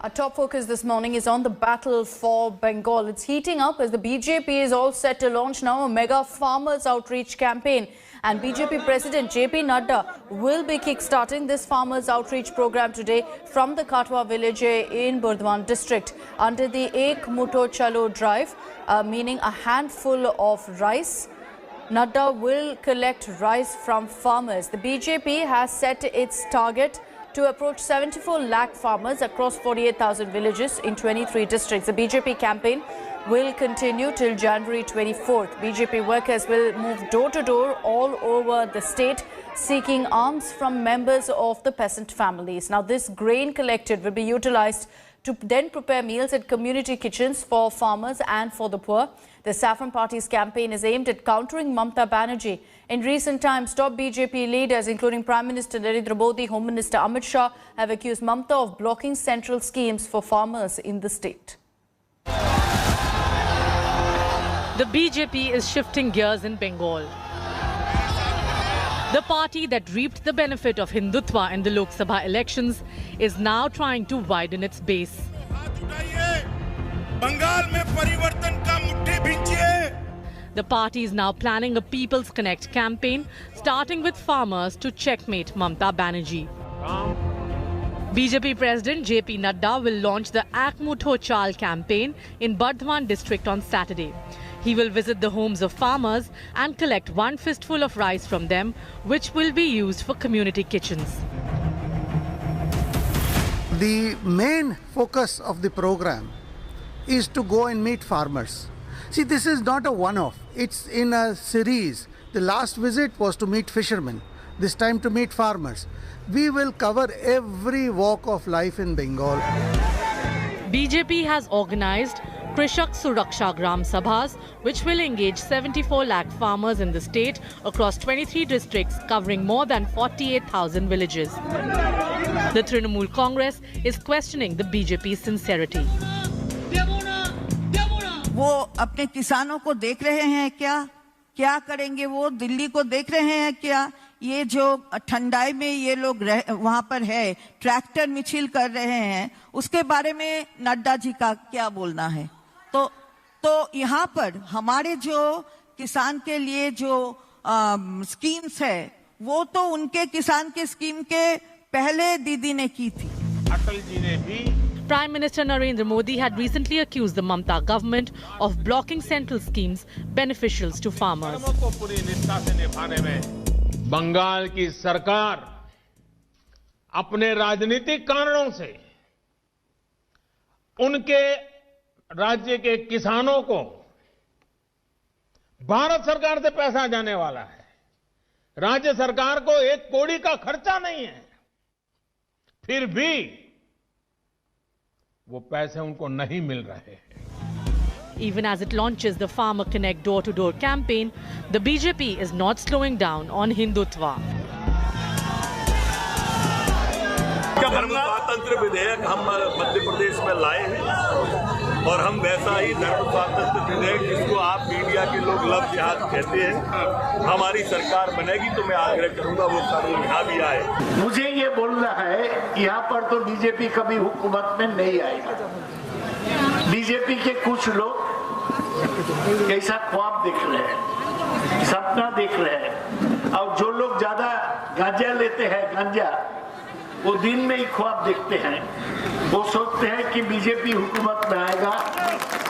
Our top focus this morning is on the battle for Bengal. It's heating up as the BJP is all set to launch now a mega farmers outreach campaign. And BJP President JP Nadda will be kick-starting this farmers outreach program today from the Katwa village in Burdwan district under the Ek Mutho Chalo drive, meaning a handful of rice. Nadda will collect rice from farmers. The BJP has set its target to approach 74 lakh farmers across 48,000 villages in 23 districts. The BJP campaign will continue till January 24th. BJP workers will move door to door all over the state, seeking alms from members of the peasant families. Now, this grain collected will be utilized to then prepare meals at community kitchens for farmers and for the poor. The Saffron Party's campaign is aimed at countering Mamata Banerjee. In recent times, top BJP leaders, including Prime Minister Narendra Modi, Home Minister Amit Shah, have accused Mamata of blocking central schemes for farmers in the state. The BJP is shifting gears in Bengal. The party that reaped the benefit of Hindutva in the Lok Sabha elections is now trying to widen its base. The party is now planning a People's Connect campaign, starting with farmers to checkmate Mamata Banerjee. BJP President JP Nadda will launch the Ek Mutho Chal campaign in Burdwan district on Saturday. He will visit the homes of farmers and collect one fistful of rice from them, which will be used for community kitchens. The main focus of the program is to go and meet farmers. See, this is not a one-off. It's in a series. The last visit was to meet fishermen, this time to meet farmers. We will cover every walk of life in Bengal. BJP has organized Krishak Suraksha Gram Sabhas, which will engage 74 lakh farmers in the state across 23 districts covering more than 48,000 villages. The Trinamool Congress is questioning the BJP's sincerity. वो अपने किसानों को देख रहे हैं क्या करेंगे, वो दिल्ली को देख रहे हैं क्या? ये जो ठंडाई में ये लोग वहां पर है, ट्रैक्टर मिছিল कर रहे हैं, उसके बारे में नड्डा जी का क्या बोलना है? तो यहाँ पर हमारे जो किसान के लिए जो स्कीम्स है, वो तो उनके किसान के स्कीम के पहले दीदी ने की थी. अटल जी ने भी. Prime Minister Narendra Modi had recently accused the Mamata government of blocking central schemes beneficial to farmers. Bengal की सरकार अपने राजनीतिक कारणों से उनके राज्य के किसानों को भारत सरकार से पैसा जाने वाला है. राज्य सरकार को एक कौड़ी का खर्चा नहीं है, फिर भी वो पैसे उनको नहीं मिल रहे हैं. Even as it launches the Farmer Connect door-to-door campaign, the BJP is not slowing down on Hindutva. धर्म स्वातंत्र विधेयक हम मध्य प्रदेश में लाए हैं और हम वैसा ही धर्म स्वातंत्र विधेयक, जिसको आप मीडिया के लोग लव जिहाद कहते हैं, हमारी सरकार बनेगी तो मैं आग्रह करूंगा वो कानून यहाँ भी आए. मुझे ये बोलना है, यहाँ पर तो बीजेपी कभी हुकूमत में नहीं आएगा. बीजेपी के कुछ लोग ऐसा ख्वाब देख रहे हैं, सपना देख रहे हैं, और जो लोग ज्यादा गांजा लेते हैं, गांजा वो दिन में ही ख्वाब देखते हैं. वो सोचते हैं कि बीजेपी हुकूमत में आएगा,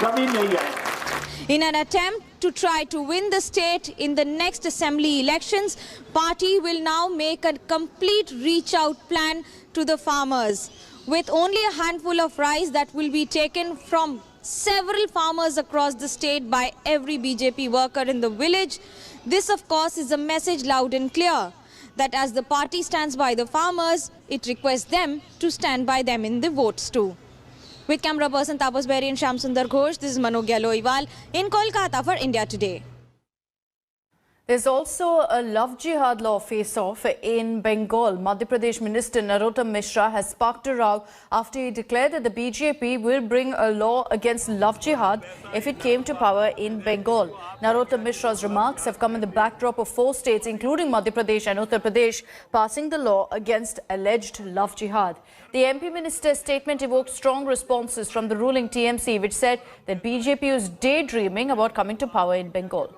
कभी नहीं आएगा. In an attempt to try to win the state in the next assembly elections, party will now make a complete reach-out plan to the farmers. With only a handful of rice that will be taken from several farmers across the state by every BJP worker in the village, this of course is a message loud and clear that as the party stands by the farmers, it requests them to stand by them in the votes too. With camera person Tapas Berry and Shyam Sundar Ghosh, this is Manogya Loiwal in Kolkata for India Today. There's also a love jihad law face-off in Bengal. Madhya Pradesh Minister Narottam Mishra has sparked a row after he declared that the BJP will bring a law against love jihad if it came to power in Bengal. Narottam Mishra's remarks have come in the backdrop of 4 states, including Madhya Pradesh and Uttar Pradesh, passing the law against alleged love jihad. The MP minister's statement evoked strong responses from the ruling TMC, which said that BJP is daydreaming about coming to power in Bengal.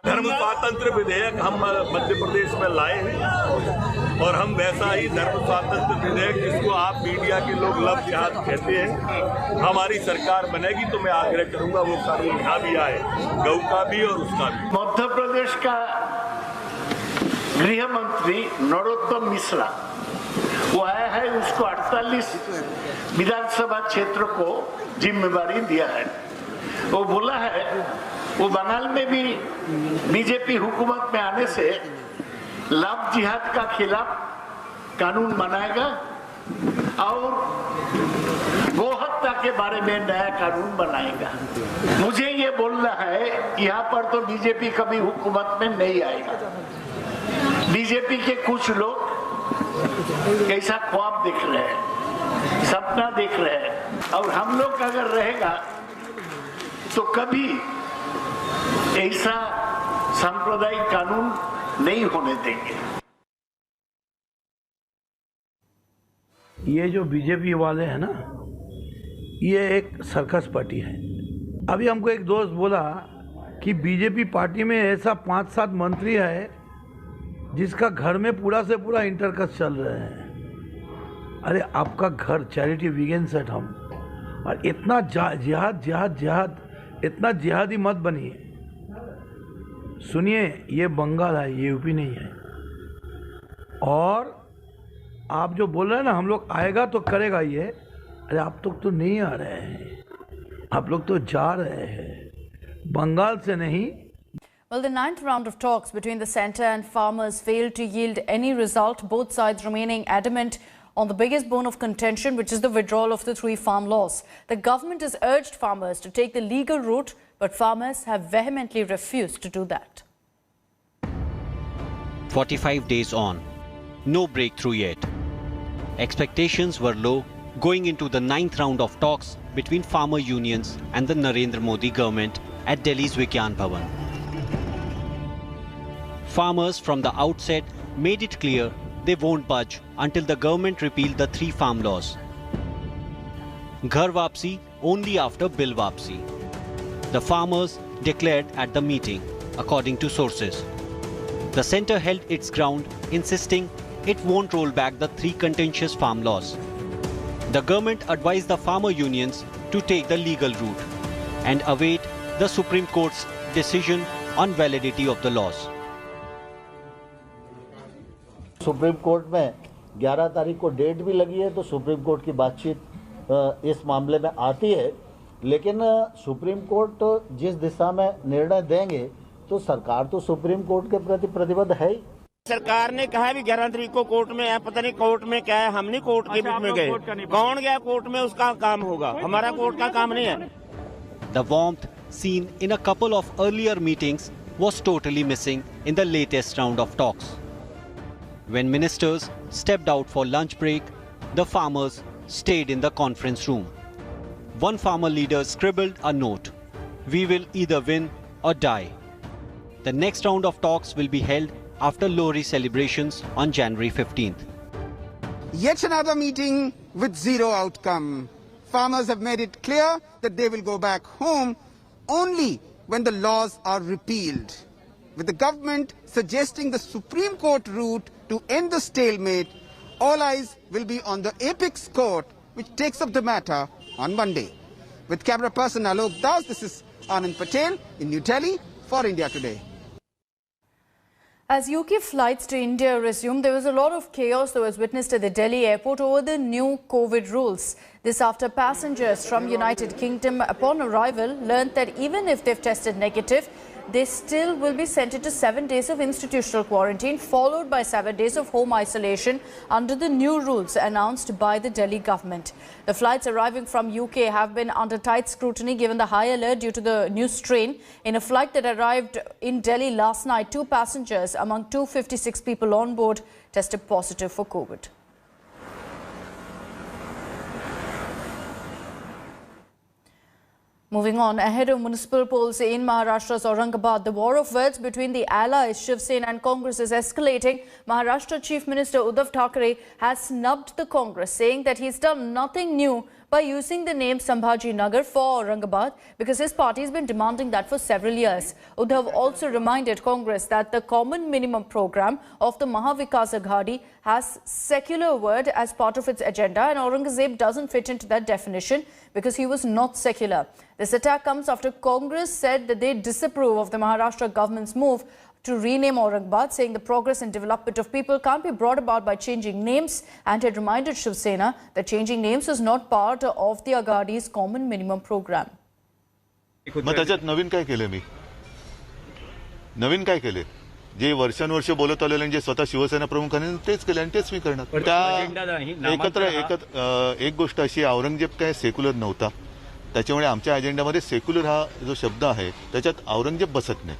धर्म स्वातंत्र विधेयक हम मध्य प्रदेश में लाए हैं और हम वैसा ही धर्म स्वातंत्र विधेयक जिसको आप मीडिया के लोग लव जिहाद कहते हैं, हमारी सरकार बनेगी तो मैं आग्रह करूंगा वो कानून यहाँ भी आए, गौ का भी और उसका भी। मध्य प्रदेश का गृह मंत्री नरोत्तम मिश्रा वो आया है, उसको 48 विधानसभा क्षेत्र को जिम्मेवारी दिया है। वो बोला है वो बंगाल में भी बीजेपी हुकूमत में आने से लव जिहाद का खिलाफ कानून बनाएगा और गो हत्या के बारे में नया कानून बनाएगा। मुझे ये बोलना है यहाँ पर तो बीजेपी कभी हुकूमत में नहीं आएगा। बीजेपी के कुछ लोग कैसा ख्वाब देख रहे हैं, सपना देख रहे हैं, और हम लोग अगर रहेगा तो कभी ऐसा सांप्रदायिक कानून नहीं होने देंगे। ये जो बीजेपी वाले हैं ना, ये एक सर्कस पार्टी है। अभी हमको एक दोस्त बोला कि बीजेपी पार्टी में ऐसा 5-7 मंत्री है जिसका घर में पूरा से पूरा इंटरकस चल रहे हैं। अरे आपका घर चैरिटी वीगेंस एट होम, और इतना जिहाद इतना जिहादी मत बनिए। सुनिए, ये बंगाल है, ये यूपी नहीं है। और आप जो बोल रहे हैं ना हम लोग आएगा तो करेगा ये, अरे आप तो नहीं आ रहे हैं, आप लोग तो जा रहे हैं, बंगाल से नहीं। Well, the 9th round of talks between the centre and farmers failed to yield any result, both sides remaining adamant on the biggest bone of contention, which is the withdrawal of the 3 farm laws. The government has urged farmers to take the legal route, but farmers have vehemently refused to do that. 45 days on, no breakthrough yet. Expectations were low going into the 9th round of talks between farmer unions and the Narendra Modi government at Delhi's Vigyan Bhavan. Farmers from the outset made it clear they won't budge until the government repealed the 3 farm laws. Ghar Wapsi only after Bill Wapsi. The farmers declared at the meeting, according to sources. The centre held its ground, insisting it won't roll back the 3 contentious farm laws. The government advised the farmer unions to take the legal route and await the Supreme Court's decision on validity of the laws. Supreme court में 11 तारीख को date भी लगी है, तो supreme court की बातचीत इस मामले में आती है। लेकिन सुप्रीम कोर्ट जिस दिशा में निर्णय देंगे तो सरकार तो सुप्रीम कोर्ट के प्रति प्रतिबद्ध है ही। सरकार ने कहा है भी 11 तारीख को कोर्ट में है, पता नहीं कोर्ट में क्या है, हम नहीं कोर्ट के बीच में गए। कौन गया कोर्ट में, उसका काम होगा, हमारा कोर्ट का काम नहीं है। The warmth seen in a couple of earlier meetings was totally missing in the latest round of talks. When ministers stepped out for lunch break, the farmers stayed in the conference room. One farmer leader scribbled a note, "We will either win or die." The next round of talks will be held after Lohri celebrations on January 15th. Yet another meeting with zero outcome. Farmers have made it clear that they will go back home only when the laws are repealed. With the government suggesting the Supreme Court route to end the stalemate, all eyes will be on the Apex Court, which takes up the matter on Monday. With camera person Alok Das, this is Anand Patel in New Delhi for India Today. As UK flights to India resumed, there was a lot of chaos that was witnessed at the Delhi airport over the new COVID rules. This after passengers from United Kingdom upon arrival learned that even if they've tested negative, they still will be sentenced to 7 days of institutional quarantine, followed by 7 days of home isolation under the new rules announced by the Delhi government. The flights arriving from UK have been under tight scrutiny given the high alert due to the new strain. In a flight that arrived in Delhi last night, 2 passengers among 256 people on board tested positive for COVID. Moving on, ahead of municipal polls in Maharashtra's Aurangabad, the war of words between the allies Shiv Sena and Congress is escalating. Maharashtra Chief Minister Uddhav Thackeray has snubbed the Congress, saying that he's done nothing new by using the name Sambhaji Nagar for Aurangabad because his party has been demanding that for several years. Uddhav also reminded Congress that the common minimum program of the Mahavikas Aghadi has secular word as part of its agenda, and Aurangzeb doesn't fit into that definition because he was not secular. This attack comes after Congress said that they disapprove of the Maharashtra government's move to rename Aurangabad, saying the progress and development of people can't be brought about by changing names, and had reminded Shiv Sena that changing names is not part of the Aghadi's common minimum program. मग त्याच्यात नवीन काय केले मी नवीन काय केले जे वर्षानुवर्ष बोलत आलेले जे स्वतः शिवसेना प्रमुखांनी तेच केले आणि तेच मी करणार त्या एकत्र एक गोष्ट अशी औरंगजेब काय सेक्युलर नव्हता त्याच्यामुळे आमच्या अजेंडामध्ये सेक्युलर हा जो शब्द आहे त्याच्यात औरंगजेब बसत नाही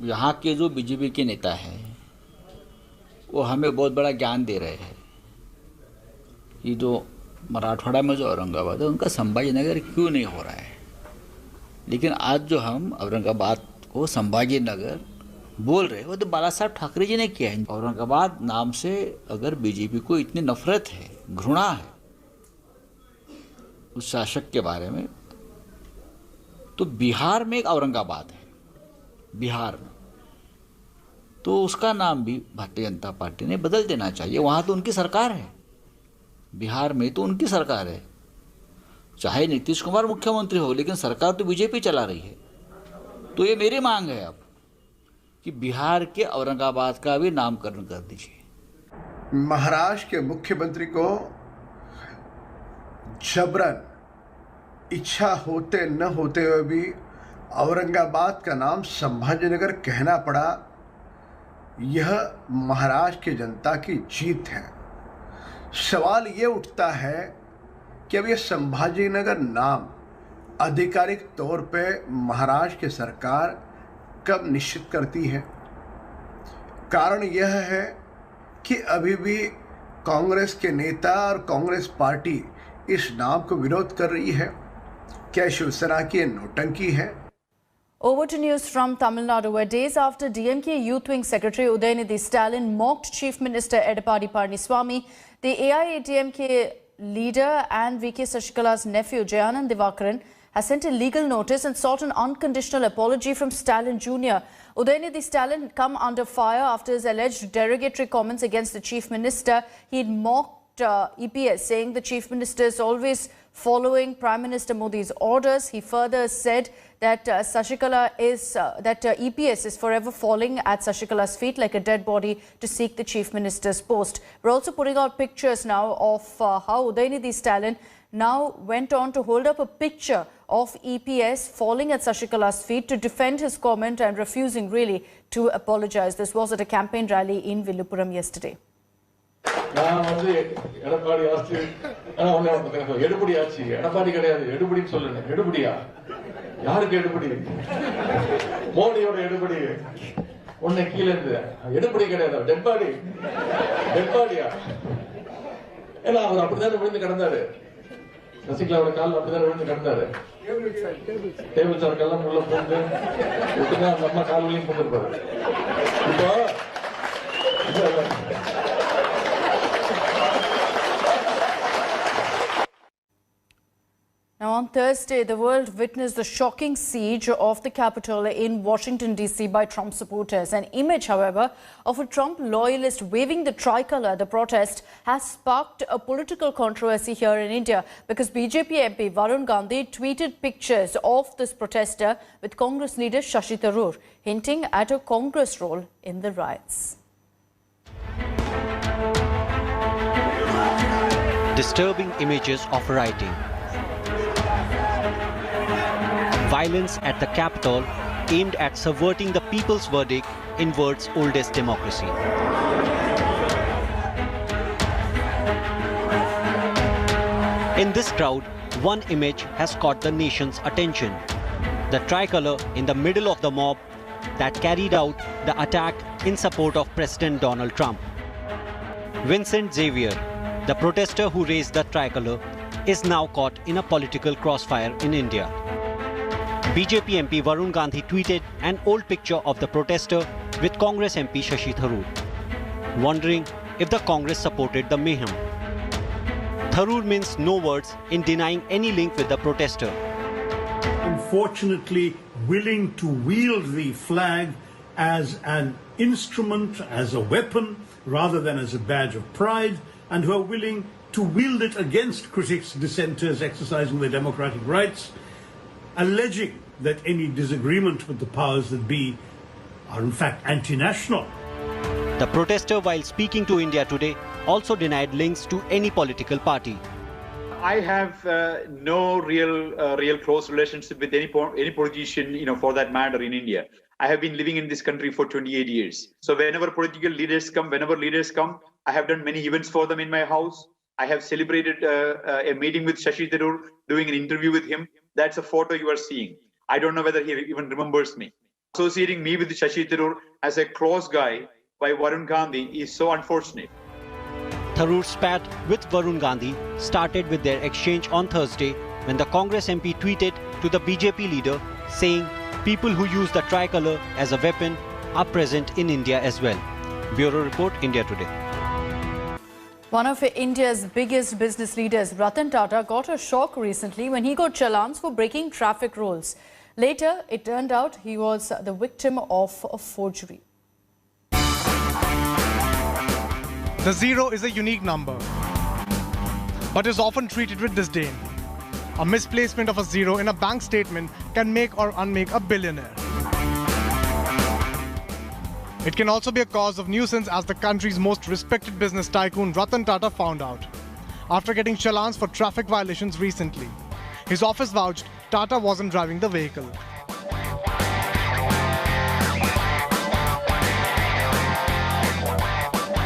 यहाँ के जो बीजेपी के नेता हैं वो हमें बहुत बड़ा ज्ञान दे रहे हैं ये जो मराठवाड़ा में जो औरंगाबाद है उनका संभाजी नगर क्यों नहीं हो रहा है लेकिन आज जो हम औरंगाबाद को संभाजी नगर बोल रहे हैं वो तो बाला साहब ठाकरे जी ने किया है। औरंगाबाद नाम से अगर बीजेपी को इतनी नफरत है घृणा है उस शासक के बारे में तो बिहार में एक औरंगाबाद है बिहार में तो उसका नाम भी भारतीय जनता पार्टी ने बदल देना चाहिए। वहाँ तो उनकी सरकार है बिहार में तो उनकी सरकार है चाहे नीतीश कुमार मुख्यमंत्री हो लेकिन सरकार तो बीजेपी चला रही है। तो ये मेरी मांग है अब कि बिहार के औरंगाबाद का भी नामकरण कर दीजिए। महाराष्ट्र के मुख्यमंत्री को जबरन इच्छा होते न होते हुए भी औरंगाबाद का नाम संभाजीनगर कहना पड़ा। यह महाराष्ट्र की जनता की जीत है। सवाल ये उठता है कि अब यह संभाजीनगर नाम आधिकारिक तौर पे महाराष्ट्र की सरकार कब निश्चित करती है। कारण यह है कि अभी भी कांग्रेस के नेता और कांग्रेस पार्टी इस नाम को विरोध कर रही है। क्या शिवसेना की नौटंकी है? Over to news from Tamil Nadu, where days after DMK Youth Wing Secretary Udayanidhi Stalin mocked Chief Minister Edappadi Palaniswamy, the AIADMK leader and VK Sashikala's nephew Jayanand Divakaran has sent a legal notice and sought an unconditional apology from Stalin Jr. Udayanidhi Stalin had come under fire after his alleged derogatory comments against the Chief Minister. He had mocked EPS, saying the Chief Minister is always following Prime Minister Modi's orders. He further said that EPS is forever falling at Sashikala's feet like a dead body to seek the Chief Minister's post. We're also putting out pictures now of how Udayanidhi Stalin now went on to hold up a picture of EPS falling at Sashikala's feet to defend his comment and refusing really to apologize. This was at a campaign rally in Villupuram yesterday. நான் எடப்பாடி ஆட்சி எடுபடி ஆட்சி எடப்பாடி கிடையாது எடுபடின்னு சொல்லுங்க எடுபடியா யாருக்கு எடுபடி மோடியோட எடுபடி ஒண்ணு கீழ இருந்து எடுபடி கிடையாது டெட்பாடியா ஏன்னா அவர் அப்படிதான் விழுந்து கிடந்தாரு சசிகலாவோட காலில் அப்படிதான் விழுந்து கிடந்தாரு டேபிள் சார்க்கெல்லாம் உள்ள போட்டு விட்டுதான் அந்த அம்மா கால் வழியும் போட்டுருப்பாரு இப்போ Now on Thursday, the world witnessed the shocking siege of the Capitol in Washington, D.C. by Trump supporters. An image, however, of a Trump loyalist waving the tricolour at the protest has sparked a political controversy here in India because BJP MP Varun Gandhi tweeted pictures of this protester with Congress leader Shashi Tharoor, hinting at a Congress role in the riots. Disturbing images of rioting. Violence at the Capitol aimed at subverting the people's verdict in world's oldest democracy. In this crowd, one image has caught the nation's attention. The tricolour in the middle of the mob that carried out the attack in support of President Donald Trump. Vincent Xavier, the protester who raised the tricolour, is now caught in a political crossfire in India. BJP MP Varun Gandhi tweeted an old picture of the protester with Congress MP Shashi Tharoor, wondering if the Congress supported the mayhem. Tharoor minced no words in denying any link with the protester. Unfortunately, willing to wield the flag as an instrument, as a weapon, rather than as a badge of pride, and who are willing to wield it against critics, dissenters exercising their democratic rights, alleging that any disagreement with the powers that be are in fact anti-national. The protester, while speaking to India Today, also denied links to any political party. I have no real close relationship with any politician, for that matter, in India. I have been living in this country for 28 years. So whenever leaders come, I have done many events for them in my house. I have celebrated a meeting with Shashi Tharoor, doing an interview with him. That's a photo you are seeing. I don't know whether he even remembers me. Associating me with Shashi Tharoor as a close guy by Varun Gandhi is so unfortunate. Tharoor's spat with Varun Gandhi started with their exchange on Thursday when the Congress MP tweeted to the BJP leader saying people who use the tricolour as a weapon are present in India as well. Bureau Report, India Today. One of India's biggest business leaders, Ratan Tata, got a shock recently when he got challans for breaking traffic rules. Later, it turned out he was the victim of a forgery. The zero is a unique number, but is often treated with disdain. A misplacement of a zero in a bank statement can make or unmake a billionaire. It can also be a cause of nuisance, as the country's most respected business tycoon Ratan Tata found out after getting challans for traffic violations recently. His office vouched Tata wasn't driving the vehicle.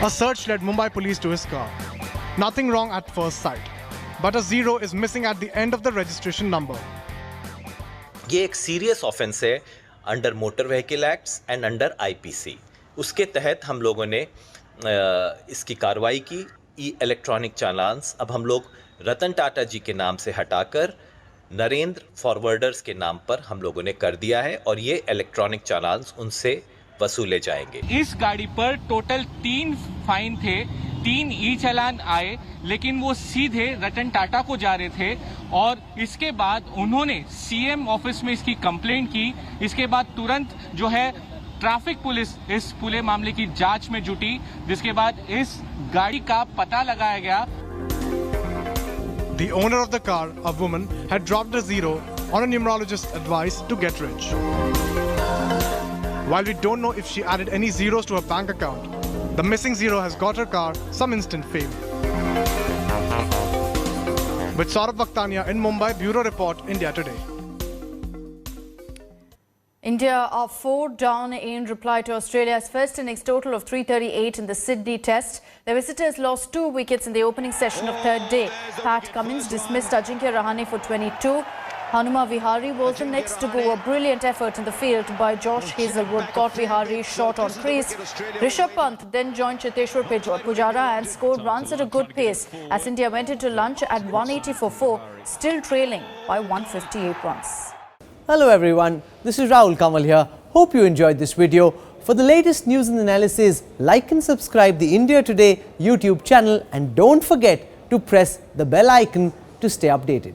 A search led Mumbai police to his car. Nothing wrong at first sight, but a zero is missing at the end of the registration number. ये एक serious offence है under motor vehicle acts and under IPC. उसके तहत हम लोगों ने इसकी कार्रवाई की. इलेक्ट्रॉनिक चालान्स अब हम लोग रतन टाटा जी के नाम से हटाकर नरेंद्र फॉरवर्डर्स के नाम पर हम लोगों ने कर दिया है और ये इलेक्ट्रॉनिक चालान्स उनसे वसूले जाएंगे. इस गाड़ी पर टोटल 3 फाइन थे, 3 ई चालान आए, लेकिन वो सीधे रतन टाटा को जा रहे थे और इसके बाद उन्होंने सीएम ऑफिस में इसकी कंप्लेंट की. इसके बाद तुरंत जो है ट्रैफिक पुलिस इस पूरे मामले की जांच में जुटी, जिसके बाद इस गाड़ी का पता लगाया गया. The owner of the car, a woman, had dropped a zero on a numerologist's advice to get rich. While we don't know if she added any zeros to her bank account, the missing zero has got her car some instant fame. With Saurabh Vakhtania in Mumbai, Bureau Report, India Today. India are 4 down in reply to Australia's first innings total of 338 in the Sydney Test. The visitors lost 2 wickets in the opening session of third day. Pat Cummins dismissed Ajinkya Rahane for 22. Hanuma Vihari was the next to go. A brilliant effort in the field by Josh Hazelwood caught Vihari short on crease. Rishabh Pant then joined Cheteshwar Pujara and scored runs at a good pace as India went into lunch at 180 for 4, still trailing by 158 runs. Hello everyone, this is Rahul Kamal here. Hope you enjoyed this video. For the latest news and analysis, like and subscribe the India Today YouTube channel and don't forget to press the bell icon to stay updated.